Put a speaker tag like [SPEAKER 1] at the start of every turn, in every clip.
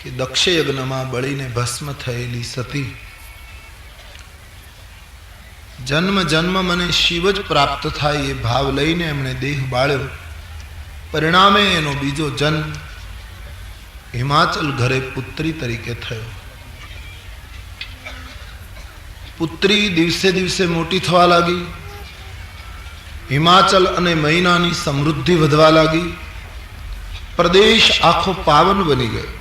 [SPEAKER 1] કે દક્ષ યજ્ઞમાં બળીને ભસ્મ થયેલી સતી જન્મ જન્મ મને શિવ જ પ્રાપ્ત થાય એ ભાવ લઈને એમણે દેહ બાળ્યો. પરિણામે એનો બીજો જન્મ હિમાચલ ઘરે પુત્રી તરીકે થયો. પુત્રી દિવસે દિવસે મોટી થવા લાગી. હિમાચલ અને મહિનાની સમૃદ્ધિ વધવા લાગી. પ્રદેશ આખો પાવન બની ગયો.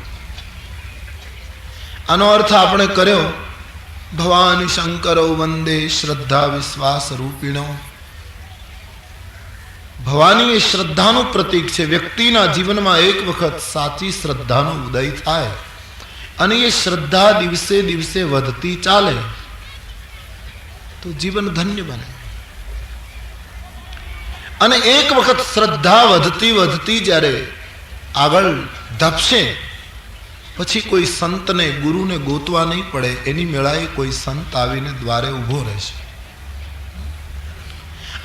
[SPEAKER 1] આનો અર્થ આપણે કર્યો, ભવાની શંકરો વંદે શ્રદ્ધા વિશ્વાસ રૂપિણો. ભવાની એ શ્રદ્ધાનું પ્રતીક છે. વ્યક્તિના જીવનમાં એક વખત સાચી શ્રદ્ધાનો ઉદય થાય અને એ શ્રદ્ધા દિવસે દિવસે વધતી ચાલે તો જીવન ધન્ય બને. અને એક વખત શ્રદ્ધા વધતી વધતી જ્યારે આગળ ધપશે પછી કોઈ સંતને ગુરુને ગોતવા નહીં પડે. એની મેળાએ કોઈ સંત આવીને દ્વારે ઊભો રહેશે.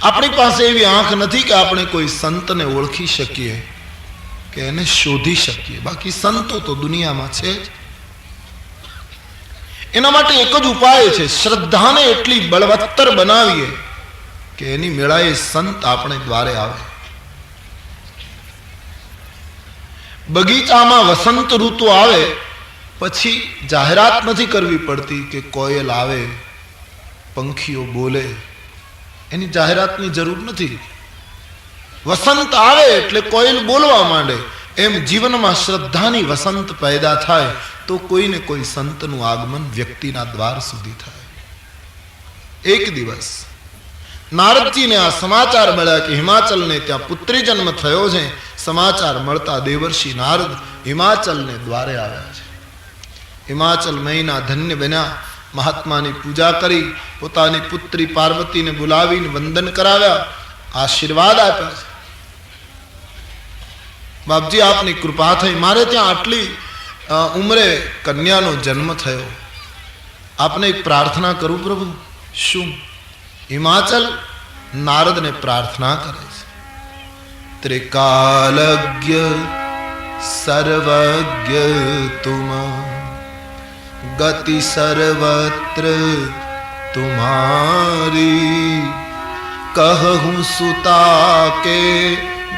[SPEAKER 1] આપણી પાસે એવી આંખ નથી કે આપણે કોઈ સંતને ઓળખી શકીએ કે એને શોધી શકીએ. બાકી સંતો તો દુનિયામાં છે જ. એના માટે એક જ ઉપાય છે, શ્રદ્ધાને એટલી બળવત્તર બનાવીએ કે એની મેળાએ સંત આપણે દ્વારે આવે. બગીચામાં વસંત ઋતુ આવે પછી જાહેરાત નથી કરવી પડતી કે કોયલ આવે, પંખીઓ બોલે. એની જાહેરાતની જરૂર નથી. વસંત આવે એટલે કોયલ બોલવા માંડે. એમ જીવનમાં શ્રદ્ધાની વસંત પેદા થાય તો કોઈને કોઈ સંતનું આગમન વ્યક્તિના દ્વાર સુધી થાય. એક દિવસ નારદજીને આ સમાચાર મળ્યા કે હિમાચલને ત્યાં પુત્રી જન્મ થયો છે. સમાચાર મળતા દેવર્ષિ નારદ હિમાચલને દ્વારે આવ્યા છે. હિમાચલ મહિના ધન્ય બન્યા. મહાત્માની પૂજા કરી પોતાની પુત્રી પાર્વતીને બોલાવીને વંદન કરાવ્યા, આશીર્વાદ આપ્યા છે. બાપજી આપની કૃપા થઈ, મારે ત્યાં આટલી ઉંમરે કન્યાનો જન્મ થયો. આપને એક પ્રાર્થના કરું પ્રભુ. શું? હિમાચલ નારદને પ્રાર્થના કરે છે. ત્રિકાલજ્ઞ સર્વજ્ઞ તુમ, ગતિ સર્વત્ર તુમારી, કહું સુતા કે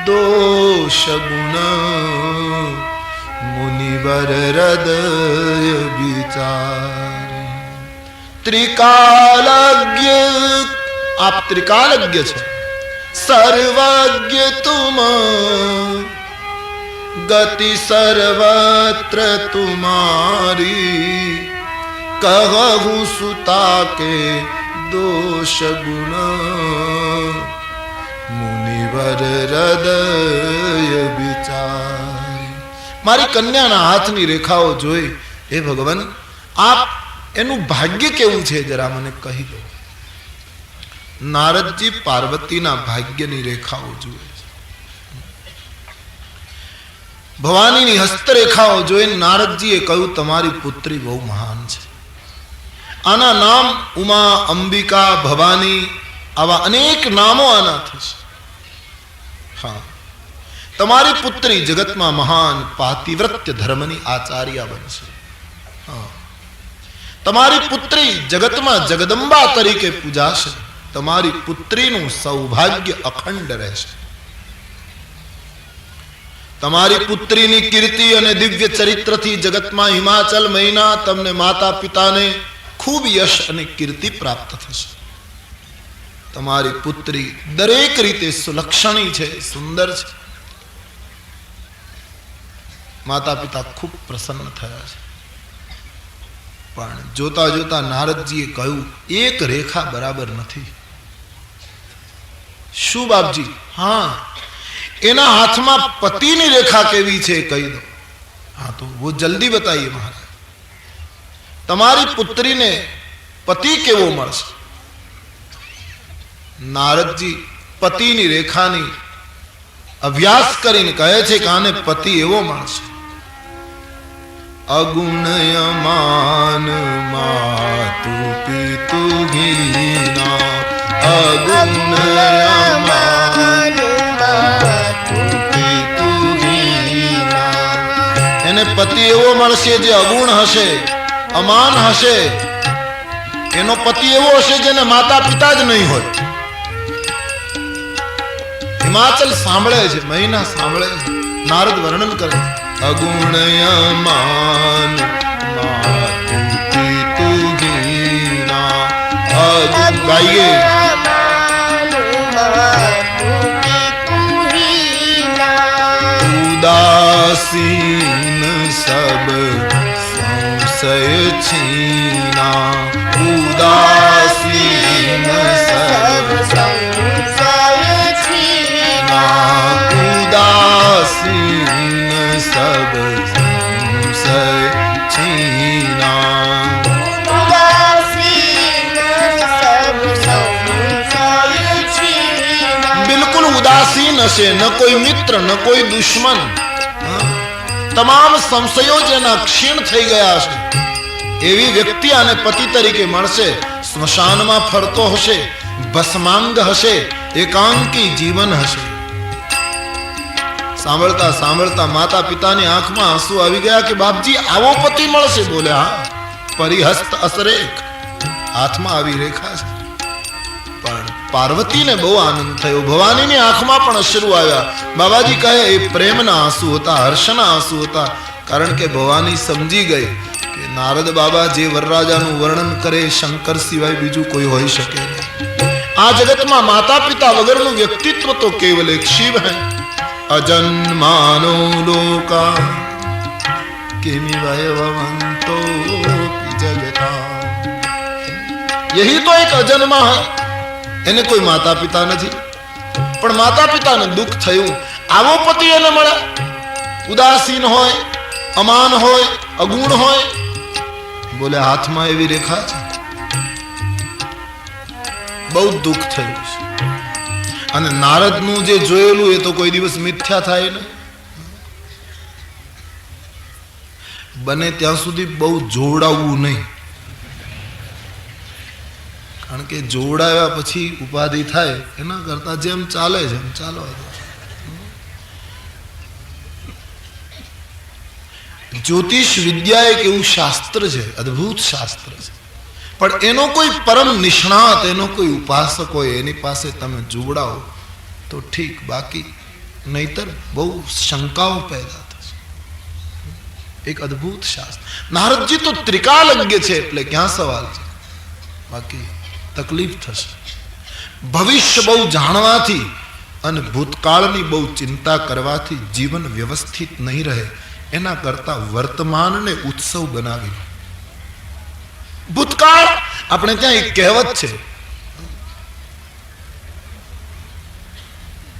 [SPEAKER 1] દોષ ગુણ, મુનિવર હૃદય વિચાર. ત્રિકાલજ્ઞ, આપ ત્રિકાલજ્ઞ છો. સર્વજ્ઞ તુમ, ગતિ સર્વત્ર તુમારી, કહું સુતા કે દોષ ગુણ, મુનિવર હૃદય વિચાર. મારી કન્યાના હાથની રેખાઓ જોઈ હે ભગવાન આપ એનું ભાગ્ય કેવું છે જરા મને કહી દો. નારદજી પાર્વતીના ભાગ્યની રેખાઓ જુએ છે. ભવાનીની હસ્તરેખાઓ જોઈને નારદજીએ કહ્યું તમારી પુત્રી બહુ મહાન છે. આના નામ ઉમા, અંબિકા, ભવાની આવા અનેક નામો આના થશે. હા, તમારી પુત્રી જગતમાં મહાન પાતિવ્રત્ય ધર્મની આચાર્ય બનશે. હા, તમારી પુત્રી જગતમાં જગદંબા તરીકે પૂજાશે. તમારી પુત્રીનું સૌભાગ્ય અખંડ રહેશે. તમારી પુત્રીની કીર્તિ અને દિવ્ય ચરિત્રથી જગતમાં હિમાચલ મહિના તમને માતા પિતાને ખૂબ યશ અને કીર્તિ પ્રાપ્ત થશે. તમારી પુત્રી દરેક રીતે સુલક્ષણી છે, સુંદર છે. માતા પિતા ખૂબ પ્રસન્ન થયા છે. પણ જોતા જોતા નારદજીએ કહ્યું એક રેખા બરાબર નથી. શું બાપજી? હા, એના હાથમાં પતિની રેખા કેવી છે કહી દો. હા તો वो જલ્દી બતાઈએ મહારાજ. તમારી પુત્રીને પતિ કેવો મળશે? નારદજી પતિની રેખાની અભ્યાસ કરીને કહે છે કે આને પતિ એવો મળશે. અગુણયમાન માતુ પિતુ ઘીના, અગુણયમાન માતુ પિતુ ઘીના. એને પતિ એવો મળશે જે અગુણ હશે, અમાન હશે. એનો પતિ એવો હશે જેને માતા પિતા જ નહીં હોય. હિમાચલ સાંભળે છે, મહિના સાંભળે છે. નારદ વર્ણન કરે અગુણ અમાન ગાઈએ ઉદાસીન સબ સંશય છીના. ઉદાસીન સબ સંશય છીના. ઉદાસીન સબ સંશય છીના. બિલકુલ ઉદાસીન હશે, ન કોઈ મિત્ર ન કોઈ દુશ્મન. તમામ સંશયો જેના ક્ષીણ થઈ ગયા છે એવી વ્યક્તિ આને પતિ તરીકે મળશે. સ્મશાનમાં ફરતો હશે, ભસ્માંગ હશે, એકાંકી જીવન હશે. સાંભળતા સાંભળતા માતા પિતાની આંખમાં આંસુ આવી ગયા કે બાપજી આવો પતિ મળશે. બોલે હા, પરિહસ્ત અસરેખ, હાથમાં આવી રેખા છે. પણ પાર્વતીને બહુ આનંદ થયો, ભવાનીની આંખમાં પણ અશ્રુ આવ્યા. બાબાજી કહે એ પ્રેમના આંસુ હતા, હર્ષના આંસુ હતા. કારણ કે ભવાની સમજી ગઈ કે નારદ બાબા જે વરરાજાનું વર્ણન કરે શંકર સિવાય બીજું કોઈ હોઈ શકે નહીં. આ જગતમાં માતા પિતા વગરનું વ્યક્તિત્વ તો કેવલ એક શિવ હૈ. અજન્માનો લોકા કેમી વયવંતો જગતા. યહી તો એક અજન્મા હૈ. એને કોઈ માતા પિતા નથી, પણ માતા પિતાને દુઃખ થયું. આવો પતિ એને મળે, ઉદાસીન હોય, અમાન હોય, અગુણ હોય. બોલે હાથમાં એવી રેખા છે. બહુ દુઃખ થયું છે. અને નારદનું જે જોયેલું એ તો કોઈ દિવસ મિથ્યા થાય ને. બને ત્યાં સુધી બહુ જોડાવવું નહીં, કારણ કે જોડાવ્યા પછી ઉપાધિ થાય. એના કરતા જેમ ચાલે છે એમ ચાલવા દો. જ્યોતિષ વિદ્યા એક એવું શાસ્ત્ર છે, અદ્ભુત શાસ્ત્ર છે. પણ એનો કોઈ પરમ નિષ્ણાત, એનો કોઈ ઉપાસક હોય એની પાસે તમે જોડાઓ તો ઠીક, બાકી નહીતર બહુ શંકાઓ પેદા થશે. એક અદ્ભુત શાસ્ત્ર. નારદજી તો ત્રિકાલજ્ઞ છે એટલે ક્યાં સવાલ છે, બાકી તકલીફ થશે. ભવિષ્ય બહુ જાણવાથી અને ભૂતકાળની બહુ ચિંતા કરવાથી જીવન વ્યવસ્થિત નહીં રહે. એના કરતા વર્તમાનને ઉત્સવ બનાવી. ભૂતકાળ આપણે ત્યાં એક કહેવત છે,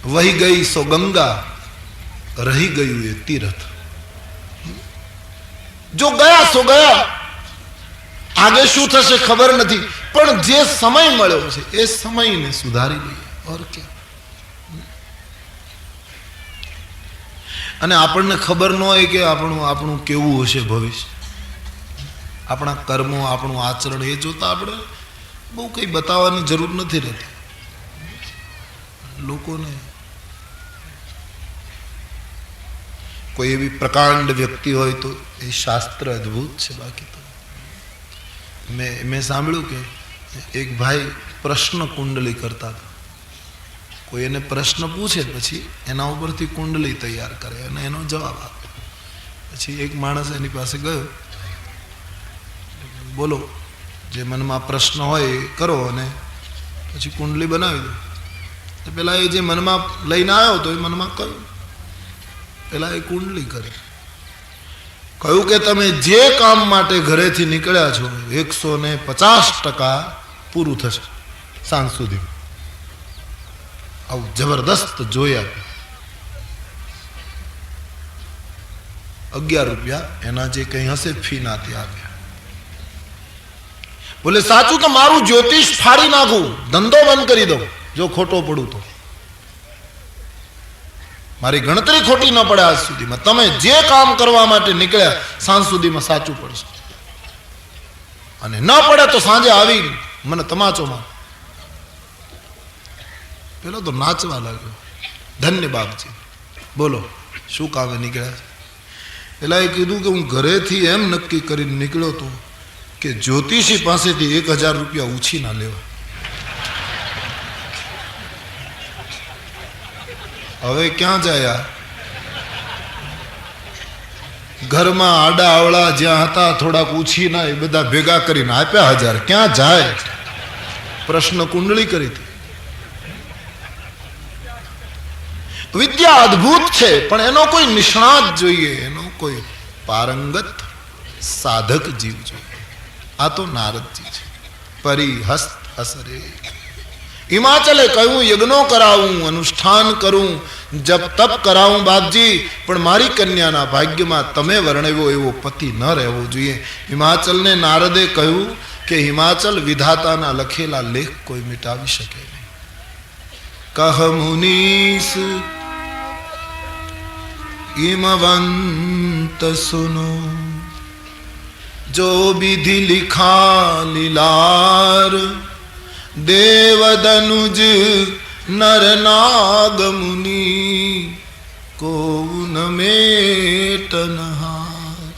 [SPEAKER 1] વહી ગઈ સો ગંગા, રહી ગયું એ તીર્થ. જો ગયા સો ગયા, આગે શું થશે ખબર નથી, પણ જે સમય મળ્યો છે એ સમયને સુધારી લઈએ. ઓર ક્યાં? અને આપણને ખબર ન હોય કે આપણું કેવું હશે ભવિષ્ય. આપણા કર્મો, આપણું આચરણ એ જોતા આપણે બહુ કંઈ બતાવવાની જરૂર નથી રહેતી લોકોને. કોઈ એવી પ્રકાંડ વ્યક્તિ હોય તો એ શાસ્ત્ર અદ્ભુત છે. બાકી તો મેં સાંભળ્યું કે એક ભાઈ પ્રશ્ન કુંડલી કરતા હતા. કોઈ એને પ્રશ્ન પૂછે પછી એના ઉપરથી કુંડલી તૈયાર કરે અને એનો જવાબ આપે. પછી એક માણસ એની પાસે ગયો, બોલો જે મનમાં પ્રશ્ન હોય એ કરો અને પછી કુંડલી બનાવી દો. તો પેલા એ જે મનમાં લઈને આવ્યો તો એ મનમાં કહ્યું, પેલા એ કુંડલી કરી. કહ્યું કે તમે જે કામ માટે ઘરેથી નીકળ્યા છો 150% પૂરું થશે સાંજ સુધી. આવું જબરદસ્ત જોયા. 11 રૂપિયા એના જે કઈ હશે ફી ના તે આપ્યા. બોલે સાચું તો મારું જ્યોતિષ ફાડી નાખું, ધંધો બંધ કરી દઉં જો ખોટો પડું તો. મારી ગણતરી ખોટી ન પડે આજ સુધીમાં. તમે જે કામ કરવા માટે નીકળ્યા સાંજ સુધીમાં સાચું પડશે, અને ન પડે તો સાંજે આવી મને તમાચો માર. પેલો તો નાચવા લાગ્યો. ધન્ય બાપજી, બોલો શું કામે નીકળ્યા? પેલા એ કીધું કે હું ઘરેથી એમ નક્કી કરીને નીકળ્યો હતો કે જ્યોતિષી પાસેથી 1000 રૂપિયા ઉછી ના લેવા. હવે ક્યાં જાય? ઘરમાં આડા અવળા જ્યાં હતા થોડાક ઉછી ના એ બધા ભેગા કરીને આપ્યા 1000. ક્યાં જાય? પ્રશ્ન કુંડળી કરી હતી. વિદ્યા અદ્ભુત છે, પણ એનો કોઈ નિષ્ણાત જોઈએ, એનો કોઈ પારંગત સાધક જીવ જોઈએ. આ તો નારદજી છે. પરિહસ્ત હસરે. હિમાચલે કહ્યું યજ્ઞો કરાવું, અનુષ્ઠાન કરું, જપ તપ કરાવું બાપજી, પણ મારી કન્યાના ભાગ્યમાં તમે વર્ણવ્યો એવો પતિ ન રહેવો જોઈએ. હિમાચલને નારદે કહ્યું કે હિમાચલ વિધાતાના લખેલા લેખ કોઈ મિટાવી શકે નહીં. કહ મુનીસ ઈમવંત સુનો, જો વિધિ લિખા લીલાર, દેવદનુજ નર નાગ મુનિ, કો ન મેટનહાર.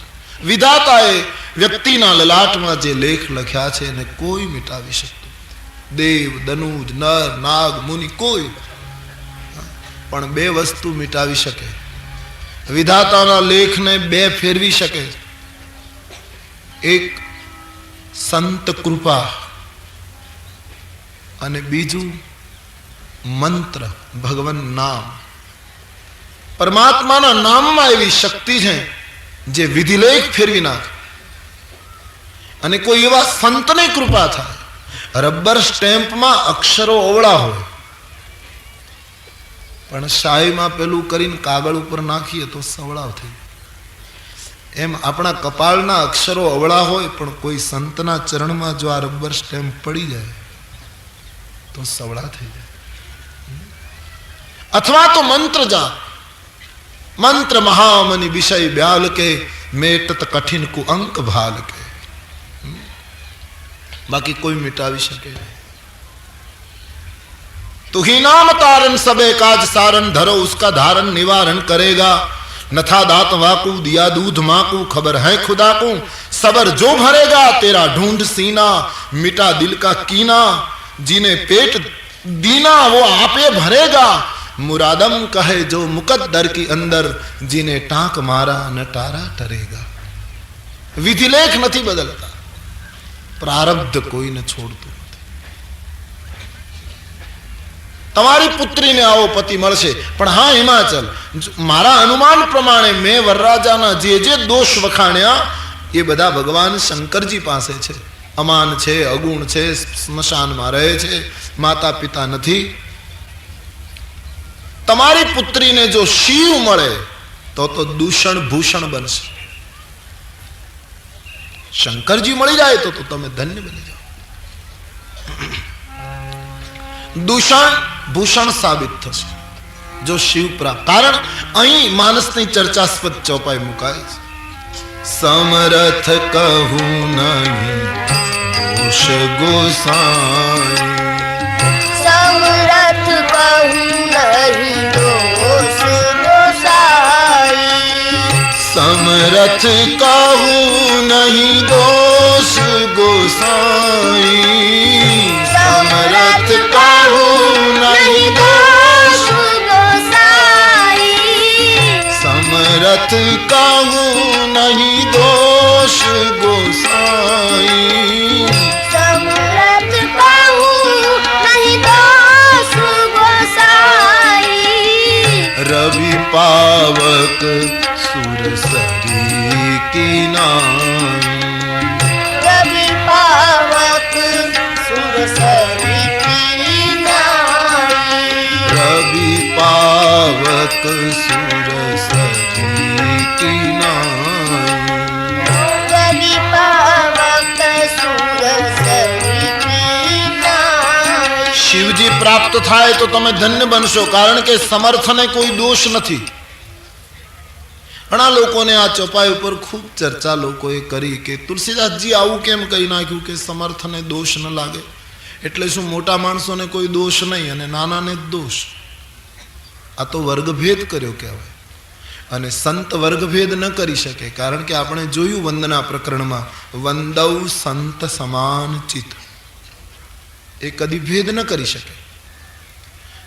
[SPEAKER 1] વિધાતાએ વ્યક્તિના લલાટમાં જે લેખ લખ્યા છે એને કોઈ મિટાવી શકતું. દેવ, દનુજ, નર, નાગ, મુનિ કોઈ પણ 2 વસ્તુ મિટાવી શકે. વિધાતાના લેખને 2 ફેરવી શકે. એક સંત કૃપા અને બીજું મંત્ર, ભગવાન નામ. પરમાત્માના નામમાં એવી શક્તિ છે જે વિધિલેખ ફેરવી નાખે. અને કોઈ એવા સંતની કૃપા થાય. રબર સ્ટેમ્પમાં અક્ષરો અવળા હોય, પણ શાહીમાં પેલું કરીને કાગળ ઉપર નાખીએ તો સવળાવ થઈ. એમ આપણા કપાળના અક્ષરો અવળા હોય, પણ કોઈ સંતના ચરણમાં જો આ રબર સ્ટેમ્પ પડી જાય તો સવળા થઈ જાય. અથવા તો મંત્ર જાપ. મંત્ર મહામની વિષય બ્યાલ કે, મેટત કઠિન કુ અંક ભાલ કે. बाकी कोई मिटावी सके नहीं. तो ही नाम तारन सबे काज सारन, धरो उसका धारण निवारण करेगा. नथा दात वाकू दिया दूध माकू, खबर है खुदा को सबर जो भरेगा. तेरा ढूंढ सीना मिटा दिल का कीना, जिन्हें पेट दीना वो आपे भरेगा. मुरादम कहे जो मुकद्दर की अंदर, जिन्हें टांक मारा न टारा टरेगा. विधिलेख नहीं बदलता, प्रारब्ध कोઈને છોડતું નથી. તમારી પુત્રીને આવો પતિ મળશે, પણ હા હિમાચલ, મારા અનુમાન પ્રમાણે મેં વરરાજાના જે દોષ વખાણ્યા એ બધા ભગવાન શંકરજી પાસે છે. અમાન છે, અગુણ છે, સ્મશાનમાં રહે છે, માતા પિતા નથી. તમારી પુત્રીને જો શિવ મળે તો દૂષણ ભૂષણ બનશે. શંકરજી મળી જાય તો તમે ધન્ય બની જાઓ. દૂષણ ભૂષણ સાબિત થશે જો શિવ પ્રાપ્ત. કારણ અહીં માનસની ચર્ચાસ્પદ ચોપાઈ મુકાય છે. સમરથ કહું નહીં દોષ ગોસાઈ,
[SPEAKER 2] સમરથ કહું નહીં દોષ ગોસાઈ,
[SPEAKER 1] સમરથ કહું નહીં દોષ ગોસાઈ, સમરથ કહું નહીં
[SPEAKER 2] દોષ ગોસાઈ,
[SPEAKER 1] સમરથ કહું નહીં દોષ ગોસાઈ,
[SPEAKER 2] સમરથ કહું નહીં દોષ ગોસાઈ.
[SPEAKER 1] રવિ પાવક સુરસરી કિનાઈ,
[SPEAKER 2] રવિ પાવક સુરસરી કિનાઈ,
[SPEAKER 1] રવિ પાવક સુરસરી કિનાઈ,
[SPEAKER 2] રવિ પાવક સુરસરી કિનાઈ.
[SPEAKER 1] શિવજી પ્રાપ્ત થાય તો તમે ધન્ય બનશો, કારણ કે સમર્થને કોઈ દોષ નથી. ઘણા લોકોને આ ચોપાઈ ઉપર ખૂબ ચર્ચા લોકોએ કરી કે તુલસીદાસજી આવું કેમ કહી નાખ્યું કે સમર્થને દોષ ન લાગે, એટલે શું મોટા માણસોને કોઈ દોષ નહીં અને નાનાને જ દોષ? આ તો વર્ગભેદ કર્યો કહેવાય. અને સંત વર્ગભેદ ન કરી શકે, કારણ કે આપણે જોયું વંદના પ્રકરણમાં, વંદવ સંત સમાન ચિત, એ કદી ભેદ ન કરી શકે.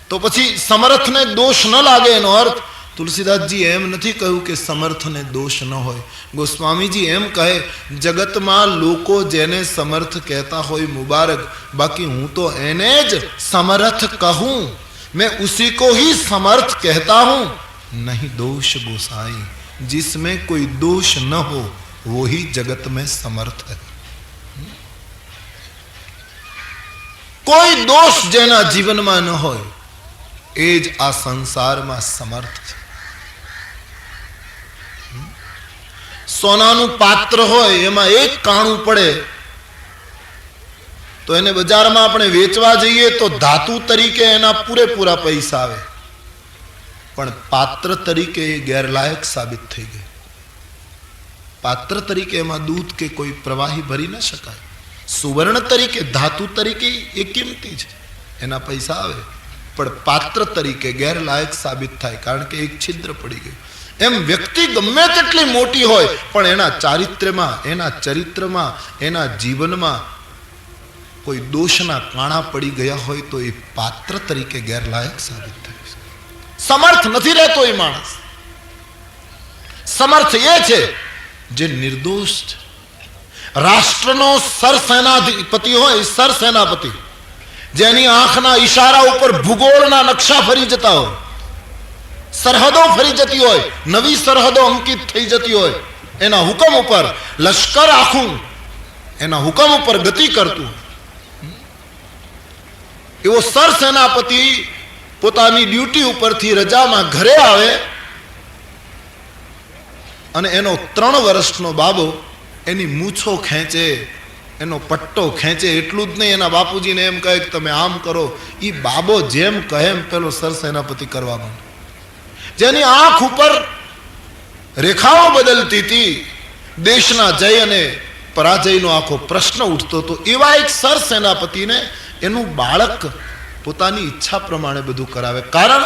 [SPEAKER 1] તો પછી સમર્થને દોષ ન લાગે એનો અર્થ, તુલસીદાસજી એમ નથી કહ્યું કે સમર્થને દોષ ન હોય. ગોસ્વામીજી એમ કહે, જગતમાં લોકો જેને સમર્થ કહેતા હોય મુબારક, બાકી હું તો એને જ સમર્થ કહું, मैं उसी को ही समर्थ कहता हूं, नहीं दोष गोसाई, जिसमें कोई दोष न हो वो ही जगत में समर्थ है. कोई दोष जेना जीवन में न हो ए ज आ संसार में समर्थ है. सोनाનું પાત્ર હોય એમાં એક કાણું પડે તો એને બજારમાં આપણે વેચવા જઈએ તો ધાતુ તરીકે એના પૂરેપૂરા પૈસા આવે, પણ પાત્ર તરીકે એ ગેરલાયક સાબિત થઈ ગઈ. પાત્ર તરીકે એમાં દૂધ કે કોઈ પ્રવાહી ભરી ન શકાય. સુવર્ણ તરીકે, ધાતુ તરીકે એ કિંમતી છે, એના પૈસા આવે, પણ પાત્ર તરીકે ગેરલાયક સાબિત થાય, કારણ કે એક છિદ્ર પડી ગયું. એમ વ્યક્તિ ગમે તેટલી મોટી હોય પણ એના ચારિત્ર્યમાં, એના ચરિત્રમાં, એના જીવનમાં કોઈ દોષના કાણા પડી ગયા હોય તો એ પાત્ર તરીકે ગેરલાયક સાબિત થાય છે. સમર્થ નથી રહેતો એ માણસ. સમર્થ એ છે જે નિર્દોષ છે. રાષ્ટ્રનો સરસેનાધિપતિ હોય, સરસેનાપતિ, જેની આંખના ઈશારા ઉપર ભૂગોળના નકશા ફરી જતા હોય, સરહદો ફરી જતી હોય, નવી સરહદો અંકિત થઈ જતી હોય, એના હુકમ ઉપર લશ્કર આખું એના હુકમ ઉપર ગતિ કરતું, એવો સરસેનાપતિ પોતાની ડ્યુટી ઉપરથી રજામાં ઘરે આવે અને એનો 3 વર્ષનો બાબો એની મૂછો ખેંચે, એનો પટ્ટો ખેંચે. એટલું જ નહીં, એના બાપુજીને એમ કહે કે તમે આમ કરો. એ બાબો જેમ કહે એમ પેલો સરસેનાપતિ કરવા માંડે. જેની આંખ ઉપર રેખાઓ બદલતી હતી, દેશના જય અને પરાજયનો આખો પ્રશ્ન ઉઠતો હતો, એવા એક સરસેનાપતિને એનું બાળક પોતાની ઈચ્છા પ્રમાણે બધું કરાવે, કારણ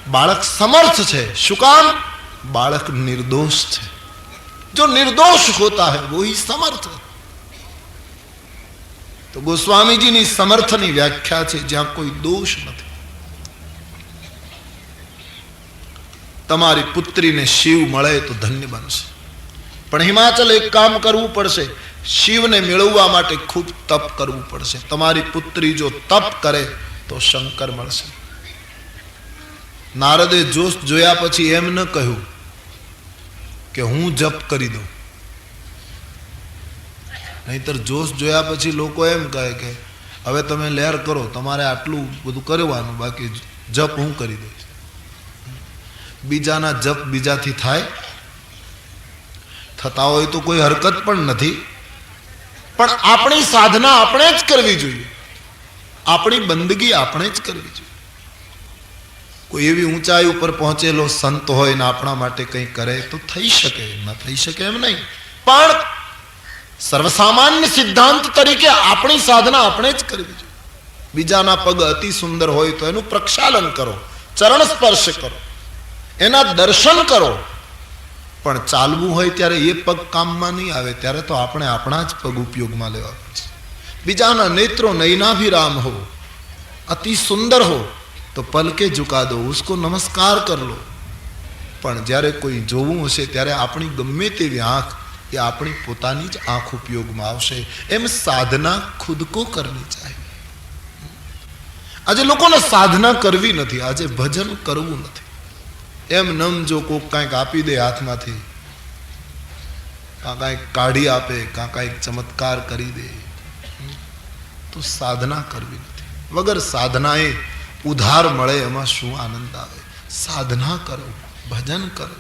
[SPEAKER 1] બાળક સમર્થ છે. શું કામ? બાળક નિર્દોષ છે. जो निर्दोष होता है वो ही समर्थ है. तो गोस्वामी जी ની સમર્થની વ્યાખ્યા છે જ્યાં કોઈ દોષ નથી. તમારી પુત્રીને શિવ મળે તો ધન્ય બનશે, પણ હિમાચલ એક કામ કરવું પડશે, શિવને મેળવવા માટે ખૂબ તપ કરવું પડશે. તમારી પુત્રી જો તપ કરે તો શંકર મળશે. નારદે જોશ જોયા પછી એમ ન કહ્યું કે હું જપ કરી દઉં, નહીતર જોશ જોયા પછી લોકો એમ કહે કે હવે તમે લહેર કરો, તમારે આટલું બધું કરવાનું, બાકી જપ હું કરી દઈશ. બીજાના જપ બીજાથી થાય, થતા હોય તો કોઈ હરકત પણ નથી, પણ આપણી સાધના આપણે જ કરવી જોઈએ, આપણી બંદગી આપણે જ કરવી જોઈએ. કોઈ એવી ઊંચાઈ ઉપર પહોંચેલો સંત હોય ને આપણા માટે કંઈ કરે તો થઈ શકે, ન થઈ શકે એમ નહીં, પણ સર્વસામાન્ય સિદ્ધાંત તરીકે આપણી સાધના આપણે જ કરવી જોઈએ. બીજાના પગ અતિ સુંદર હોય તો એનું પ્રક્ષાલન કરો, ચરણ સ્પર્શ કરો, એના દર્શન કરો, પણ ચાલવું હોય ત્યારે એ પગ કામમાં નહીં આવે, ત્યારે તો આપણે આપણા જ પગ ઉપયોગમાં લેવા પડશે. બીજાના નેત્રો નયનાભિરામ હો, અતિ સુંદર હો તો પલકે ઝુકા દો, ઉસકો નમસ્કાર કર લો, પણ જ્યારે કોઈ જોવું હશે ત્યારે આપણી ગમે તેવી આંખ એ આપણી પોતાની જ આંખ ઉપયોગમાં આવશે. એમ સાધના ખુદ કો કરની ચાહીએ. આજે લોકોને સાધના કરવી નથી, આજે ભજન કરવું નથી. એમ નમ જો કોક કાંઈક આપી દે હાથમાંથી, કાં કાંઈક કાઢી આપે, કાં કાંઈક ચમત્કાર કરી દે, તો સાધના કરવી નથી. વગર સાધનાએ ઉધાર મળે એમાં શું આનંદ આવે? સાધના કરો, ભજન કરો.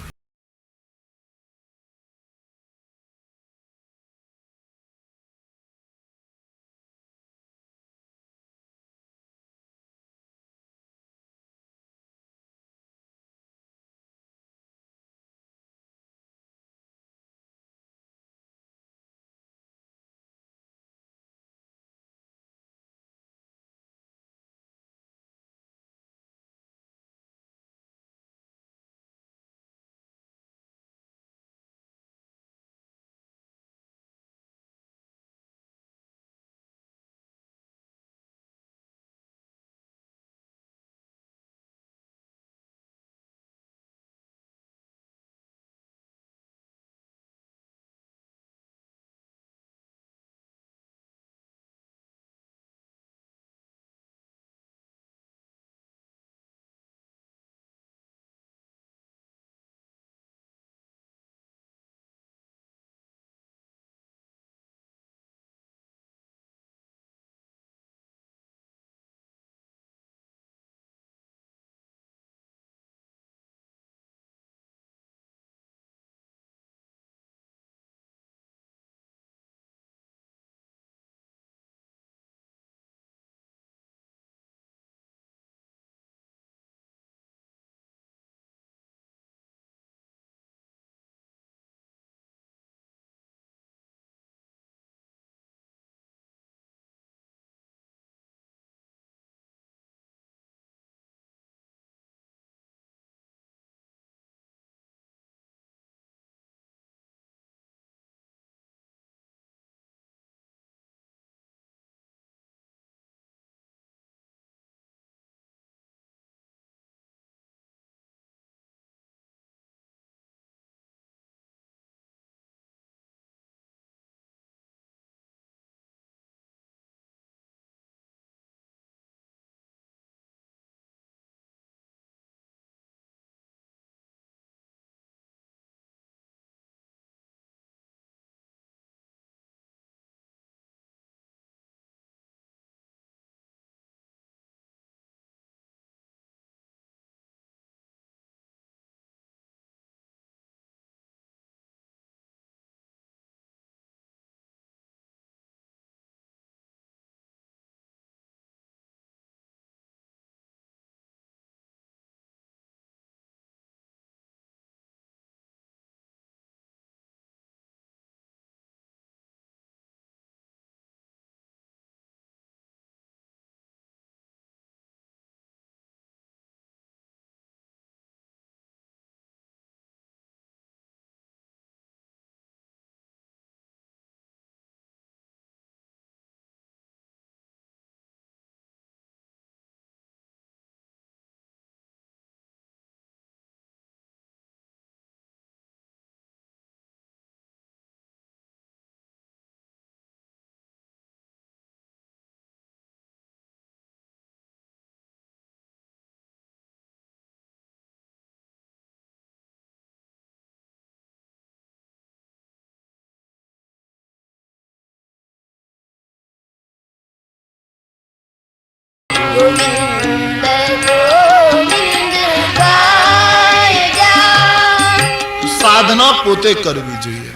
[SPEAKER 1] સાધના પોતે કરવી જોઈએ.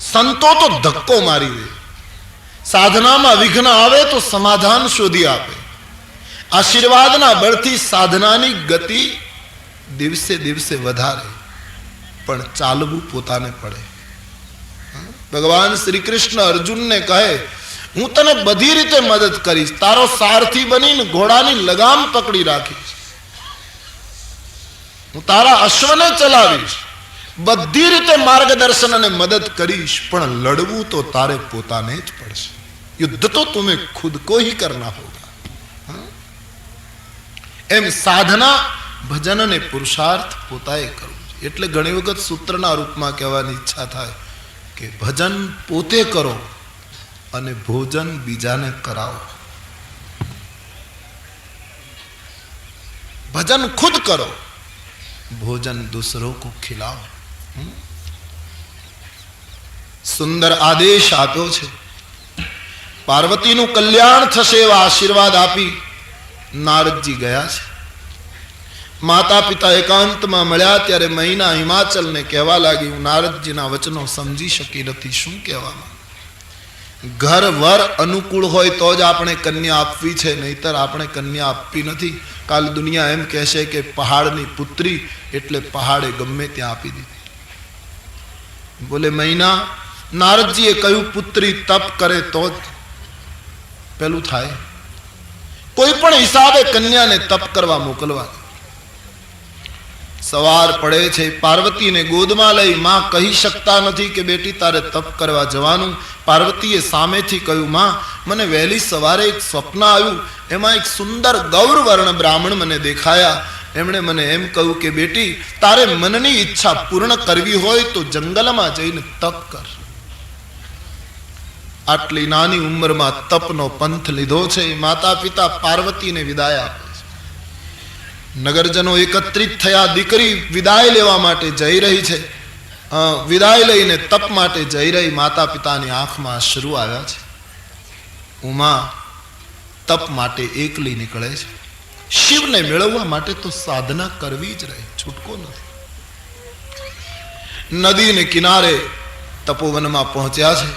[SPEAKER 1] સંતો તો ધક્કો મારી દે, સાધનામાં વિઘ્ન આવે તો સમાધાન શોધી આપે. આશીર્વાદના બળથી સાધનાની ગતિ દિવસે દિવસે વધારે, પણ ચાલવું પોતાને પડે. ભગવાન શ્રી કૃષ્ણ અર્જુનને કહે, હું તને બધી રીતે મદદ કરીશ, તારો સારથી બનીને ઘોડાની લગામ પકડી રાખીશ, હું તારા અશ્વને ચલાવીશ, બધી રીતે માર્ગદર્શન અને મદદ કરીશ, પણ લડવું તો તારે પોતાને જ પડશે. યુદ્ધ તો તુમે ખુદ કો હી કરના હોગા. એમ સાધના, ભજન અને પુરુષાર્થ પોતાએ કરવું. એટલે ઘણી વખત સૂત્રના રૂપમાં કહેવાની ઈચ્છા થાય કે ભજન પોતે કરો અને ભોજન બીજાને કરાવો. ભજન ખુદ કરો, ભોજન दूसरों को खिलाओ. સુંદર આદેશ આપ્યો છે. પાર્વતીનું કલ્યાણ થશે એવા આશીર્વાદ આપી નારદજી ગયા છે. માતા પિતા એકાંતમાં મળ્યા ત્યારે મહિના હિમાચલને કહેવા લાગી, હું નારદજીના વચનો સમજી શકી નથી, શું કહેવામાં. ઘર વર અનુકૂળ હોય તો જ આપણે કન્યા આપવી છે, નહીતર આપણે કન્યા આપવી નથી. કાલ દુનિયા એમ કહેશે કે પહાડની પુત્રી એટલે પહાડે ગમે ત્યાં આપી દીધી. બોલે મહિના, નારદજીએ કહ્યું પુત્રી તપ કરે તો જ પેલું થાય. કોઈ પણ હિસાબે કન્યાને તપ કરવા મોકલવા. સવાર પડે છે, પાર્વતીને ગોદમાં લઈ માં કહી શકતા નથી કે બેટી તારે તપ કરવા જવાનું. પાર્વતીએ સામેથી કહ્યું, માં મને વહેલી સવારે એક સ્વપ્ન આવ્યું, એમાં એક સુંદર ગૌરવર્ણ બ્રાહ્મણ મને દેખાયા. એમણે મને એમ કહ્યું કે બેટી તારે મનની ઈચ્છા પૂર્ણ કરવી હોય તો જંગલમાં જઈને તપ કર. આટલી નાની ઉંમરમાં તપનો પંથ લીધો છે. માતા પિતા પાર્વતીને વિદાય આપે છે. નગરજનો એકત્રિત થયા. દીકરી વિદાય લેવા માટે જઈ રહી છે, વિદાય લઈને તપ માટે જઈ રહી. માતા પિતાની આંખમાં અશ્રુ આવ્યા છે. ઉમા તપ માટે એકલી નીકળે છે. શિવને મેળવવા માટે તો સાધના કરવી જ રહે, છૂટકો નથી. નદીને કિનારે તપોવનમાં પહોંચ્યા છે.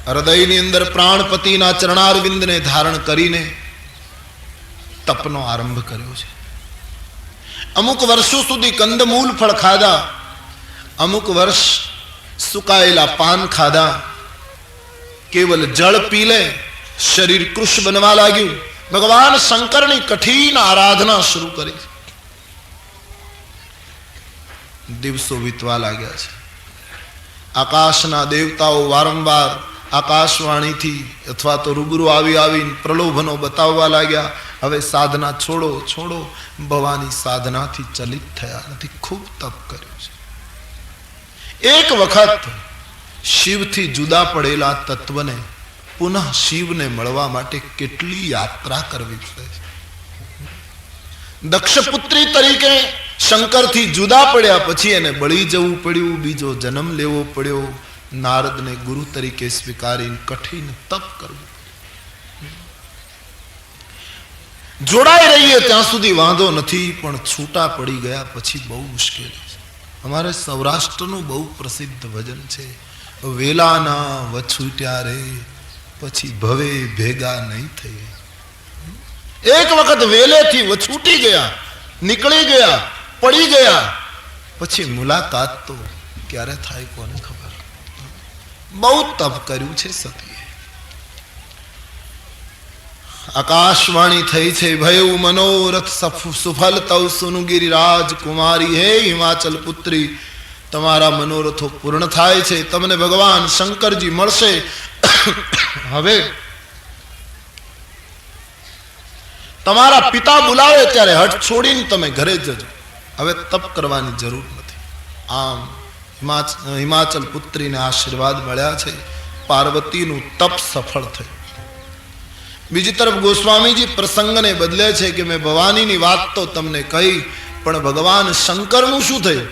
[SPEAKER 1] હૃદયની અંદર પ્રાણપતિના ચરણારવિંદને ધારણ કરીને તપનો આરંભ કર્યો છે. અમુક વર્ષો સુધી કંદમૂલ ફળ ખાધા, અમુક વર્ષ સુકાયેલા પાન ખાધા, કેવલ જળ પી લે, શરીર કૃશ બનવા લાગ્યું. ભગવાન શંકરની કઠિન આરાધના શરૂ કરી. દિવસો વીતવા લાગ્યા છે. આકાશના દેવતાઓ વારંવાર આકાશવાણીથી અથવા તો રૂબરૂ આવીને પ્રલોભનો બતાવવા લાગ્યા. હવે સાધના છોડો છોડો. ભવાની સાધનાથી ચલિત થયા નથી, ખૂબ તપ કર્યું છે. એક વખત શિવથી જુદા પડેલા તત્વને પુનઃ શિવને મળવા માટે કેટલી યાત્રા કરવી પડે છે. દક્ષપુત્રી તરીકે શંકરથી જુદા પડ્યા પછી એને બળી જવું પડ્યું, બીજો જન્મ લેવો પડ્યો. નારદને ગુરુ તરીકે સ્વીકારીને કઠિન તપ કરવું. જોડાઈ રહીએ ત્યાં સુધી વાંધો નથી, પણ છૂટા પડી ગયા પછી બહુ મુશ્કેલી છે. અમારે સૌરાષ્ટ્રનું બહુ પ્રસિદ્ધ ભજન છે, વેલાના વછૂટ્યા રે પછી ભવે ભેગા નહીં થઈ. એક વખત વેલેથી વછૂટી ગયા, નીકળી ગયા, પડી ગયા, પછી મુલાકાત તો ક્યારે થાય કોને ખબર. બહુ તપ કર્યું છે સતીએ. આકાશવાણી થઈ છે, ભયું મનોરથ સુફલ તવ સુનુ ગિરિરાજ કુમારી. હે હિમાચલ પુત્રી, તમારા મનોરથો પૂર્ણ થાય છે, તમને ભગવાન શંકરજી મળશે. હવે તમારા પિતા બોલાવે ત્યારે હઠ છોડીને તમે ઘરે જજો. હવે તપ કરવાની જરૂર નથી. આમ હિમાચલ પુત્રીને આશીર્વાદ મળ્યા છે. પાર્વતીનું તપ સફળ થયું. બીજી તરફ ગોસ્વામીજી પ્રસંગને બદલે છે કે મેં ભવાનીની વાત તો તમને કહી, પણ ભગવાન શંકરનું શું થયું?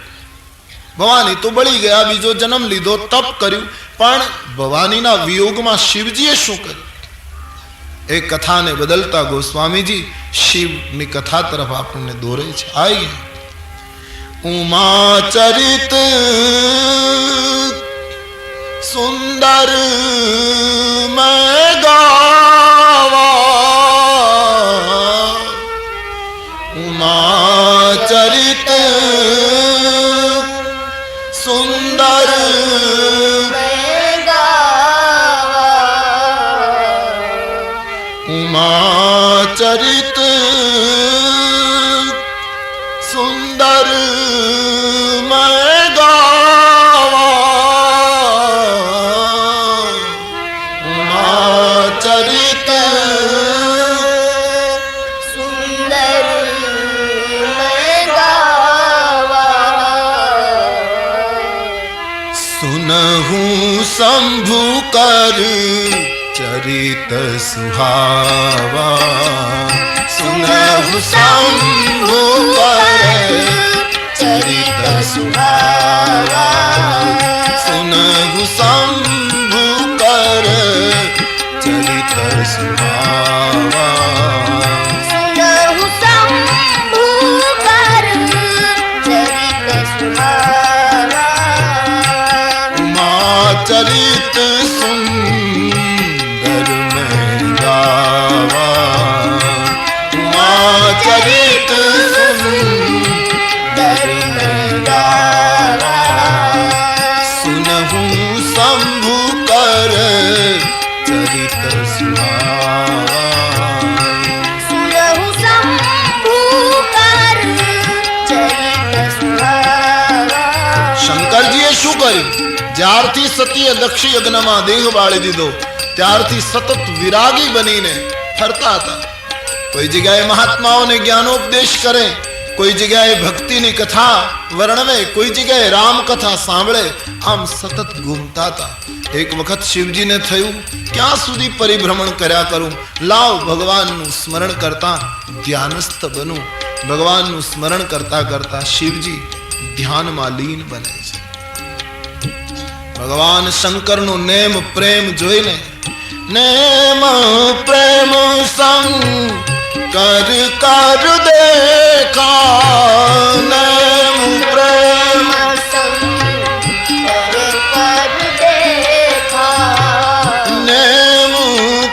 [SPEAKER 1] ભવાની તો બળી ગયા, બીજો જન્મ લીધો, તપ કર્યું, પણ ભવાનીના વિયોગમાં શિવજીએ શું કર્યું? એ કથાને બદલતા ગોસ્વામીજી શિવની કથા તરફ આપણને દોરે છે. આઈ उमा चरित सुंदर मैं गावा, उमा चरित सुंदर
[SPEAKER 2] मैं गावा,
[SPEAKER 1] उमा चरित सुंदर मैं गावा, उमा चरित
[SPEAKER 2] सुंदर मैं गावा,
[SPEAKER 1] सुनहु शंभु कर चरित सुहावा, सुनहु शंभु कर चरित सुहावा, सुनहु शंभु कर चरित सुहावा,
[SPEAKER 2] सुनहु शंभु कर चरित सुहावा,
[SPEAKER 1] उमा चरित सुंदर मैं गावा, उमा चरित सुंदर मैं गावा, सुनहु शंभु कर चरित सुहावा।
[SPEAKER 2] सुनहु शंभु कर चरित सुहावा।
[SPEAKER 1] શંકરજીએ શું કર્યું? જ્યારથી સતીએ દક્ષ યજ્ઞમાં દેહ બાળી દીધો ત્યારથી સતત વિરાગી બનીને ફરતા હતા. કોઈ જગ્યાએ મહાત્માઓને જ્ઞાનોપદેશ કરે, કોઈ જગ્યાએ ભક્તિની કથા વર્ણવે, કોઈ જગ્યાએ રામ કથા સાંભળે, આમ સતત ઘૂમતા હતા. એક વખત શિવજીને થયું ક્યાં સુધી પરિભ્રમણ કર્યા કરું, લાવ ભગવાનનું સ્મરણ કરતા ધ્યાનસ્થ બનું. ભગવાનનું સ્મરણ કરતા કરતા શિવજી ધ્યાનમાં લીન બને છે. ભગવાન શંકરનો નેમ પ્રેમ જોઈને, નેમ પ્રેમ શંકર કર દેખા, નેમ પ્રેમ
[SPEAKER 2] શંકર કર દેખા,
[SPEAKER 1] નેમ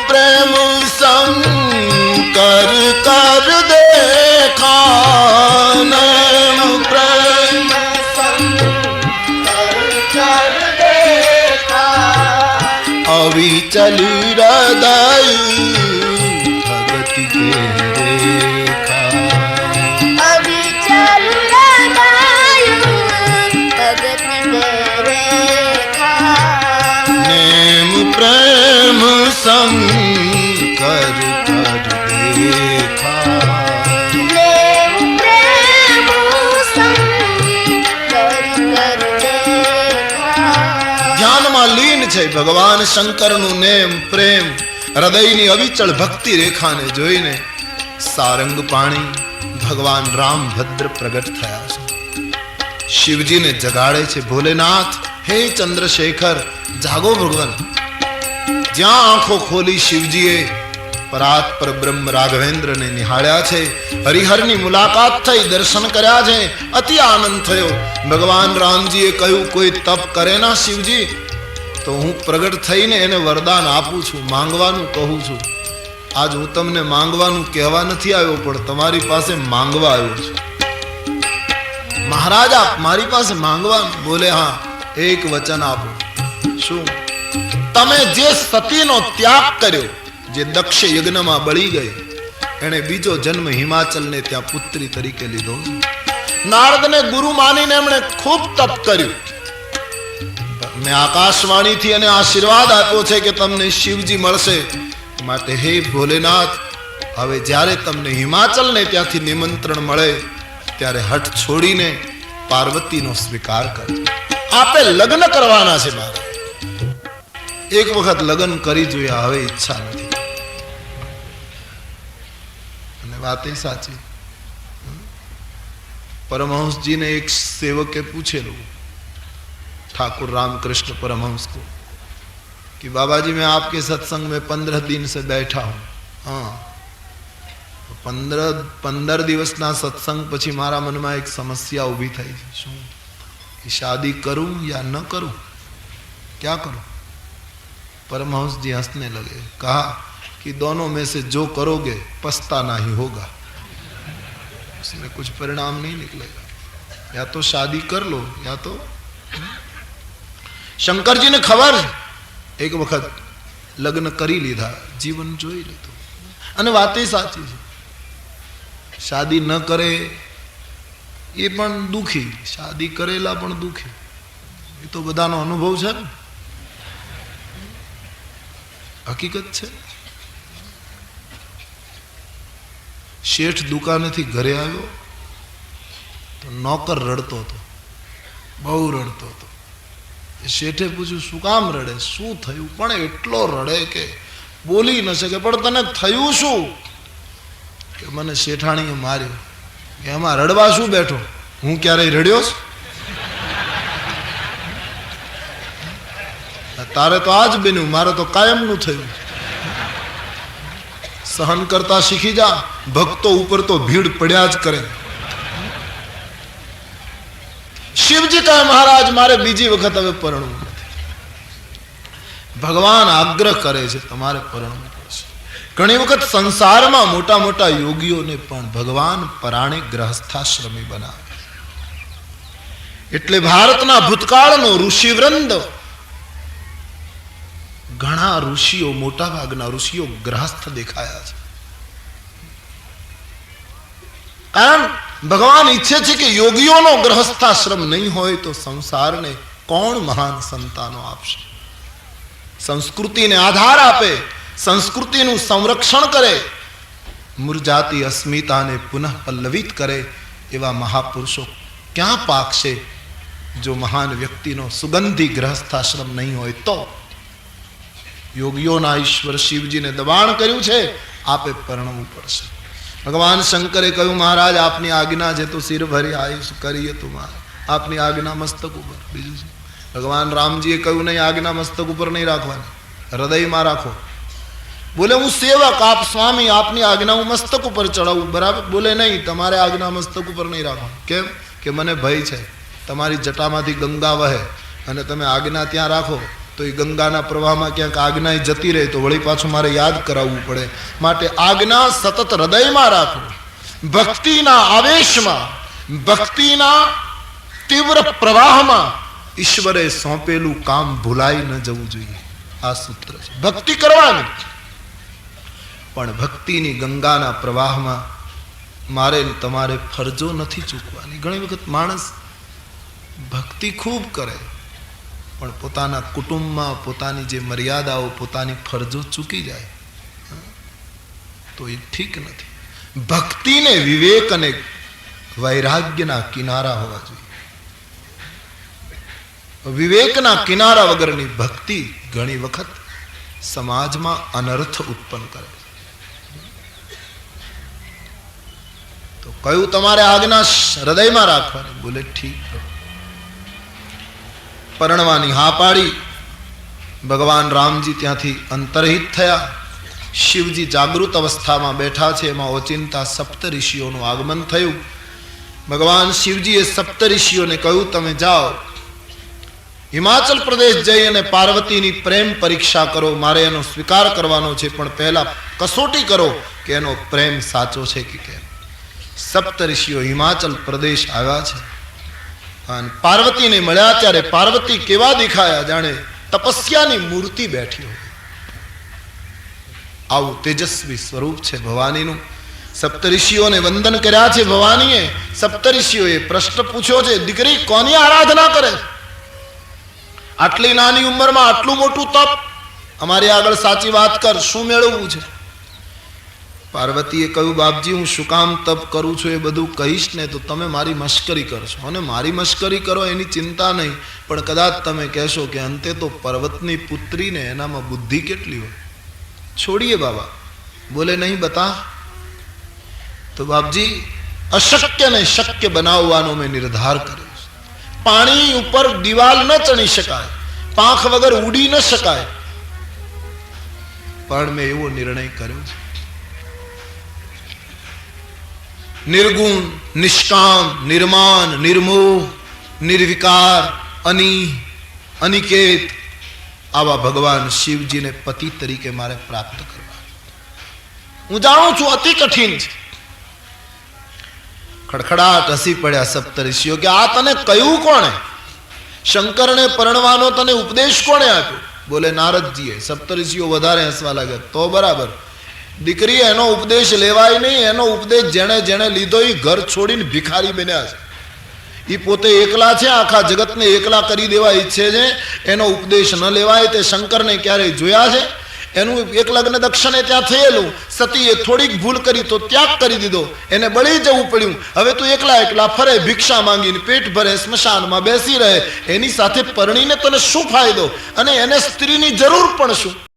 [SPEAKER 1] પ્રેમ શંકર કર દેખા, નેમ પ્રેમ
[SPEAKER 2] શંકર કર દેખા,
[SPEAKER 1] અવિચલ હૃદય ભગતિ કે રેખા,
[SPEAKER 2] અવિચલ હૃદય ભગતિ કે રેખા,
[SPEAKER 1] નેમ પ્રેમ શંકર કર દેખા,
[SPEAKER 2] નેમ પ્રેમ શંકર કર દેખા.
[SPEAKER 1] ધ્યાનમાં લીન છે ભગવાન શંકરનું નેમ પ્રેમ, હૃદયની અવિચળ ભક્તિ રેખાને જોઈને સારંગ પાણી ભગવાન રામ ભદ્ર પ્રગટ થયા છે. શિવજીને જગાડે છે, ભોલેનાથ હે ચંદ્રશેખર જાગો ભગવાન. જ્યાં આંખો ખોલી શિવજીએ પરાત પરબ્રહ્મ રાઘવેન્દ્રને નિહાળ્યા છે, હરિહરની મુલાકાત થઈ, દર્શન કર્યા છે, અતિ આનંદ થયો. ભગવાન રામજીએ કહ્યું કોઈ તપ કરે ના શિવજી તો હું પ્રગટ થઈને એને વરદાન આપું છું, માંગવાનું કહું છું. આજ હું તમને માંગવાનું કહેવા નથી આવ્યો, પણ તમારી પાસે માંગવા આવ્યો છું. મહારાજ આપ મારી પાસે માંગવાનું? બોલે હા, એક વચન આપો. શું? તમે જે સતીનો ત્યાગ કર્યો, જે દક્ષ યજ્ઞમાં બળી ગઈ, એને બીજો જન્મ હિમાચલને ત્યાં પુત્રી તરીકે લીધો. નારદને ગુરુ માનીને એમણે ખૂબ તપ કર્યું. મેં આકાશવાણીથી એને આશીર્વાદ આપ્યો છે કે તમને શિવજી મળશે. માટે હે ભોલેનાથ, હવે જ્યારે તમને હિમાચલને ત્યાંથી નિમંત્રણ મળે ત્યારે હઠ છોડીને પાર્વતીનો સ્વીકાર કરજો. આપે લગ્ન કરવાના છે મારે. એક વખત લગ્ન કરી જોયા, હવે ઈચ્છા નથી. અને વાત એ સાચી. परमहंस ने एक सेवक के पूछेलू ठाकुर रामकृष्ण परमहंस को कि बाबा जी मैं आपके सत्संग में 15 दिन से बैठा हूं, हाँ પંદર દિવસના સત્સંગ પછી મારા મનમાં એક સમસ્યા ઊભી થઈ છે. શું? कि शादी करूं या न करूं, क्या करूं? परमहंस जी हंसने लगे, कहा कि दोनों में से जो करोगे पछताना ही होगा, उसमें कुछ परिणाम नहीं निकलेगा. या तो शादी कर लो या तो. शंकरजी ने खबर एक वखत लग्न करी लीधा, जीवन जोई लीधुं અને વાતે સાચી છે. शादी न करे એ પણ દુખી, શાદી કરેલા પણ દુખી. એ તો બધાનો અનુભવ છે ને, હકીકત છે. શેઠ દુકાનેથી ઘરે આવ્યો તો નોકર રડતો હતો, બહુ રડતો હતો. શેઠે પૂછ્યું શું કામ રડે, શું થયું? પણ એટલો રડે કે બોલી ન શકે. પણ તને થયું શું? કે મને શેઠાણીએ માર્યો. એમાં રડવા શું બેઠો? હું ક્યારેય રડ્યો છું? તારે તો આજ બન્યું, મારે તો કાયમનું થયું. સહન કરતા શીખી જા, ભક્તો ઉપર તો ભીડ પડ્યા જ કરે. શિવજી કહે મહારાજ મારે બીજી વખત હવે પરણવું નથી. ભગવાન આગ્રહ કરે છે તમારે પરણવું પડશે. ઘણી વખત સંસારમાં મોટા મોટા યોગીઓને પણ ભગવાન પરાણે ગ્રહસ્થાશ્રમી બનાવે. એટલે ભારતના ભૂતકાળનો ઋષિવૃંદ, ઘણા ઋષિઓ, મોટા ભાગના ઋષિઓ ગ્રહસ્થ દેખાયા છે. કારણ ભગવાન ઈચ્છે છે કે યોગીઓનો ગ્રહસ્થાશ્રમ નહીં હોય તો સંસારને કોણ મહાન સંતાનો આપશે? સંસ્કૃતિને આધાર આપે, સંસ્કૃતિનું સંરક્ષણ કરે, મુરજાતી અસ્મિતાને પુનઃ પલ્લવિત કરે એવા મહાપુરુષો ક્યાં પાકશે જો મહાન વ્યક્તિનો સુગંધી ગ્રહસ્થાશ્રમ નહીં હોય તો? યોગીઓના ઈશ્વર શિવજીને દબાણ કર્યું છે, આપે પરણવું પડશે. ભગવાન શંકરે કહ્યું મહારાજ આપની આજ્ઞા છે તો સિર ભરી આયુષ કરીએ તુમારે, આપની આજ્ઞા મસ્તક ઉપર. બીજું શું? ભગવાન રામજીએ કહ્યું નહીં આજ્ઞા મસ્તક ઉપર નહીં રાખવાની, હૃદયમાં રાખો. બોલે હું સેવક, આપ સ્વામી, આપની આજ્ઞા હું મસ્તક ઉપર ચડાવું, બરાબર? બોલે નહીં, તમારે આજ્ઞા મસ્તક ઉપર નહીં રાખવાની. કેમ? કે મને ભય છે તમારી જટામાંથી ગંગા વહે અને તમે આજ્ઞા ત્યાં રાખો તો એ ગંગાના પ્રવાહમાં ક્યાંક આજ્ઞા જતી રહે તો વળી પાછું મારે યાદ કરાવવું પડે. માટે આજ્ઞા સતત હૃદયમાં રાખો. ભક્તિના આવેશમાં, ભક્તિના તીવ્ર પ્રવાહમાં ઈશ્વરે સોંપેલું કામ ભૂલાઈ ન જવું જોઈએ. આ સૂત્ર છે. ભક્તિ કરવાની, પણ ભક્તિની ગંગાના પ્રવાહમાં મારે તમારે ફરજો નથી ચૂકવાની. ઘણી વખત માણસ ભક્તિ ખૂબ કરે પણ પોતાના કુટુંબમાં પોતાની જે મર્યાદાઓ, પોતાની ફરજો ચૂકી જાય તો એ ઠીક નથી. ભક્તિને વિવેક અને વૈરાગ્યના કિનારા હોવા જોઈએ. વિવેકના કિનારા વગરની ભક્તિ ઘણી વખત સમાજમાં અનર્થ ઉત્પન્ન કરે. તો કયું તમારે આજ્ઞા હૃદયમાં રાખવાની? બોલે ઠીક. પરણવાની હા પાડી. ભગવાન રામજી ત્યાંથી અંતરહિત થયા. શિવજી જાગૃત અવસ્થામાં બેઠા છે, એમાં ઓચિંતા સપ્ત ઋષિઓનું આગમન થયું. ભગવાન શિવજીએ સપ્ત ઋષિઓને કહ્યું તમે જાઓ હિમાચલ પ્રદેશ જઈ અને પાર્વતીની પ્રેમ પરીક્ષા કરો, મારે એનો સ્વીકાર કરવાનો છે, પણ પહેલા કસોટી કરો કે એનો પ્રેમ સાચો છે કે કેમ. સપ્ત ઋષિઓ હિમાચલ પ્રદેશ આવ્યા છે અને પાર્વતીને મળ્યા ત્યારે પાર્વતી કેવા દેખાયા? જાણે તપસ્યાની મૂર્તિ બેઠી હોય. આવું તેજસ્વી સ્વરૂપ છે ભવાનીનું. સપ્તઋષિઓને વંદન કર્યા છે ભવાનીએ. સપ્તઋષિઓએ પ્રશ્ન પૂછ્યો છે દીકરી કોની આરાધના કરે? આટલી નાની ઉંમરમાં આટલું મોટું તપ, અમારી આગળ સાચી વાત કર, શું મેળવવું છે? પાર્વતીએ કહ્યું બાપજી હું શું કામ તપ કરું છું એ બધું કહીશ ને તો તમે મારી મશ્કરી કરશો, અને મારી મશ્કરી કરો એની ચિંતા નહીં, પણ કદાચ તમે કહેશો કે અંતે તો પર્વતની પુત્રીને એનામાં બુદ્ધિ કેટલી હોય. છોડીએ બાબા. બોલે નહીં બતા. તો બાપજી અશક્યને શક્ય બનાવવાનો મેં નિર્ધાર કર્યો. પાણી ઉપર દિવાલ ન ચણી શકાય, પાંખ વગર ઉડી ન શકાય, પણ મેં એવો નિર્ણય કર્યો છે નિર્ગુણ, નિષ્કામ, નિર્માન, નિર્મોહ, નિર્વિકાર, અનિકેત આવા ભગવાન શિવજીને પતિ તરીકે મારે પ્રાપ્ત કરવા. હું જાણું છું અતિ કઠિન છે. ખડખડાટ હસી પડ્યા સપ્તર્ષિઓ કે આ તને કહ્યું કોણે? શંકરને પરણવાનો તને ઉપદેશ કોણે આપ્યો? બોલે નારદજીએ. સપ્તર્ષિઓ વધારે હસવા લાગ્યા. તો બરાબર, દીકરી એનો ઉપદેશ લેવાય નહીં. એનો ઉપદેશ જેણે જેણે લીધો એ ઘર છોડીને ભિખારી બન્યા છે. એ પોતે એકલા છે, આખા જગતને એકલા કરી દેવા ઈચ્છે છે. એનો ઉપદેશ ન લેવાય. તે શંકરને ક્યારેય જોયા છે? એનું એક લગ્ન દક્ષિણે ત્યાં થયેલું. સતીએ થોડીક ભૂલ કરી તો ત્યાગ કરી દીધો. એને બળી જવું પડ્યું. હવે તું એકલા એકલા ફરે, ભિક્ષા માંગીને પેટ ભરે, સ્મશાનમાં બેસી રહે. એની સાથે પરણીને તને શું ફાયદો? અને એને સ્ત્રીની જરૂર પણ શું?